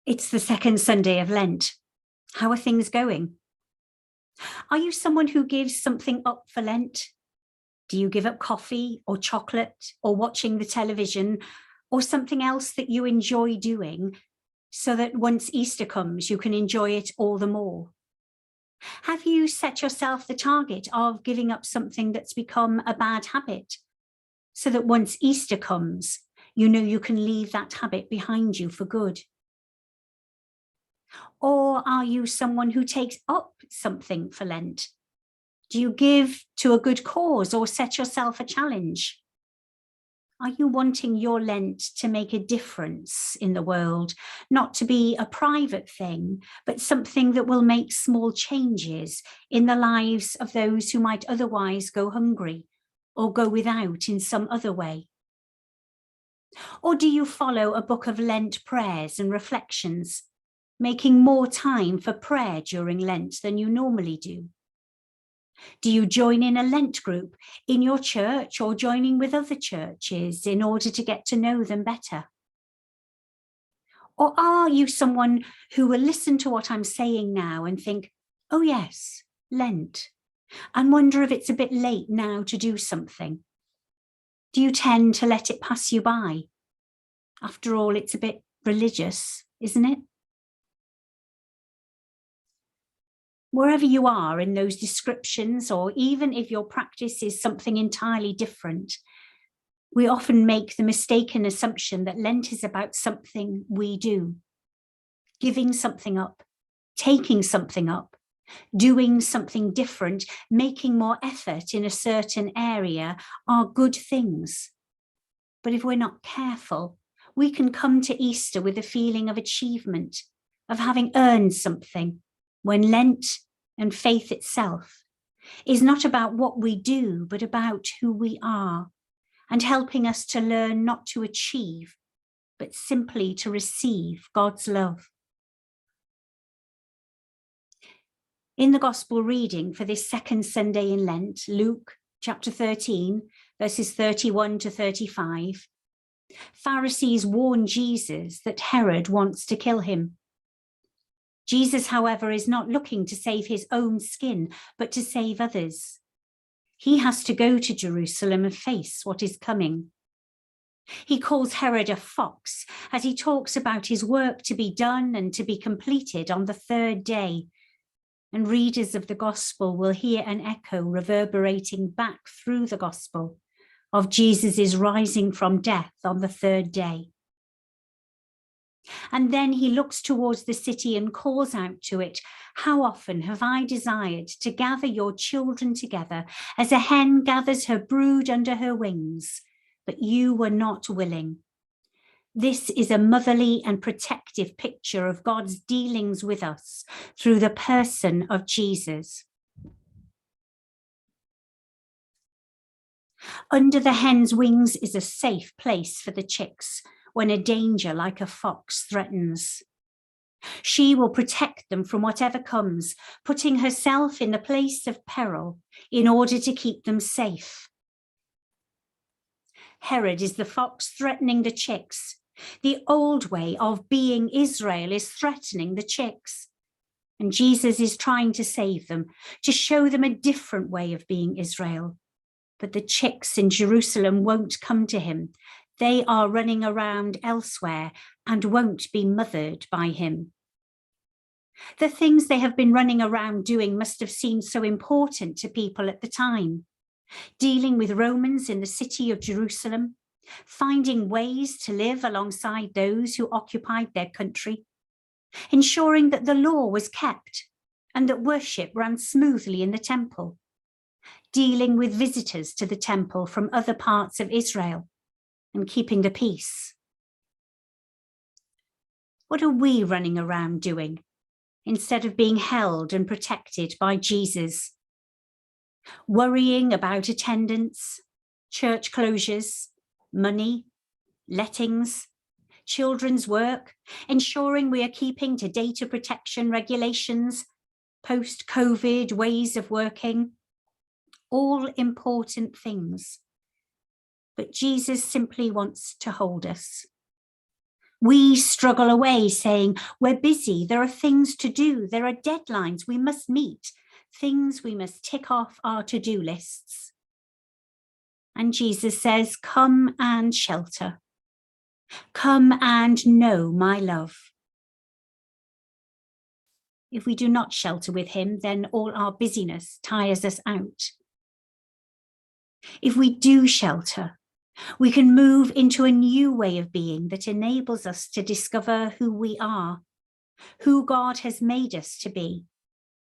It's the second Sunday of Lent. How are things going? Are you someone who gives something up for Lent? Do you give up coffee or chocolate or watching the television or something else that you enjoy doing so that once Easter comes, you can enjoy it all the more? Have you set yourself the target of giving up something that's become a bad habit so that once Easter comes, you know you can leave that habit behind you for good? Or are you someone who takes up something for Lent? Do you give to a good cause or set yourself a challenge? Are you wanting your Lent to make a difference in the world, not to be a private thing, but something that will make small changes in the lives of those who might otherwise go hungry or go without in some other way? Or do you follow a book of Lent prayers and reflections, making more time for prayer during Lent than you normally do? Do you join in a Lent group in your church or joining with other churches in order to get to know them better? Or are you someone who will listen to what I'm saying now and think, oh yes, Lent, and wonder if it's a bit late now to do something? Do you tend to let it pass you by? After all, it's a bit religious, isn't it? Wherever you are in those descriptions, or even if your practice is something entirely different, we often make the mistaken assumption that Lent is about something we do. Giving something up, taking something up, doing something different, making more effort in a certain area are good things. But if we're not careful, we can come to Easter with a feeling of achievement, of having earned something, when Lent and faith itself is not about what we do, but about who we are, and helping us to learn not to achieve, but simply to receive God's love. In the Gospel reading for this second Sunday in Lent, Luke chapter 13, verses 31 to 35, Pharisees warn Jesus that Herod wants to kill him. Jesus, however, is not looking to save his own skin, but to save others. He has to go to Jerusalem and face what is coming. He calls Herod a fox as he talks about his work to be done and to be completed on the third day. And readers of the Gospel will hear an echo reverberating back through the Gospel of Jesus' rising from death on the third day. And then he looks towards the city and calls out to it, "How often have I desired to gather your children together as a hen gathers her brood under her wings, but you were not willing." This is a motherly and protective picture of God's dealings with us through the person of Jesus. Under the hen's wings is a safe place for the chicks when a danger like a fox threatens. She will protect them from whatever comes, putting herself in the place of peril in order to keep them safe. Herod is the fox threatening the chicks. The old way of being Israel is threatening the chicks. And Jesus is trying to save them, to show them a different way of being Israel. But the chicks in Jerusalem won't come to him. They are running around elsewhere and won't be mothered by him. The things they have been running around doing must have seemed so important to people at the time. Dealing with Romans in the city of Jerusalem, finding ways to live alongside those who occupied their country, ensuring that the law was kept and that worship ran smoothly in the temple, dealing with visitors to the temple from other parts of Israel, and keeping the peace. What are we running around doing instead of being held and protected by Jesus? Worrying about attendance, church closures, money, lettings, children's work, ensuring we are keeping to data protection regulations, post-COVID ways of working, all important things. But Jesus simply wants to hold us. We struggle away saying, we're busy, there are things to do, there are deadlines we must meet, things we must tick off our to-do lists. And Jesus says, come and shelter. Come and know my love. If we do not shelter with him, then all our busyness tires us out. If we do shelter, we can move into a new way of being that enables us to discover who we are, who God has made us to be,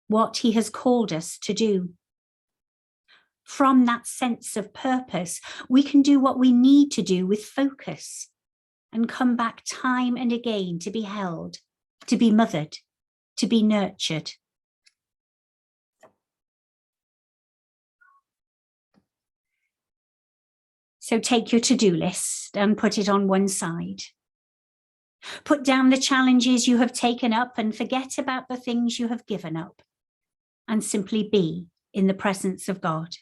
what he has called us to do. From that sense of purpose, we can do what we need to do with focus and come back time and again to be held, to be mothered, to be nurtured. So take your to-do list and put it on one side. Put down the challenges you have taken up and forget about the things you have given up, and simply be in the presence of God.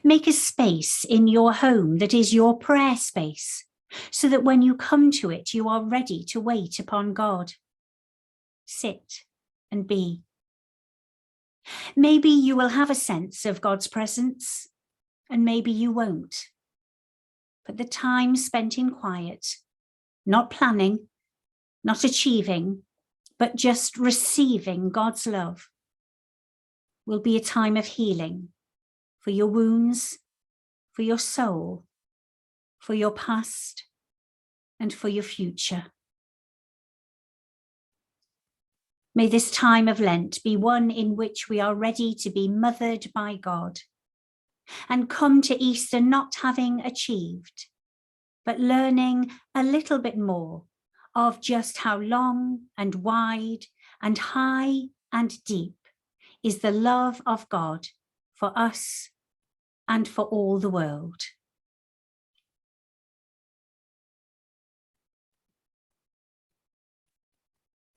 Make a space in your home that is your prayer space, so that when you come to it, you are ready to wait upon God. Sit and be. Maybe you will have a sense of God's presence, and maybe you won't. But the time spent in quiet, not planning, not achieving, but just receiving God's love, will be a time of healing for your wounds, for your soul, for your past, and for your future. May this time of Lent be one in which we are ready to be mothered by God and come to Easter not having achieved, but learning a little bit more of just how long and wide and high and deep is the love of God for us and for all the world.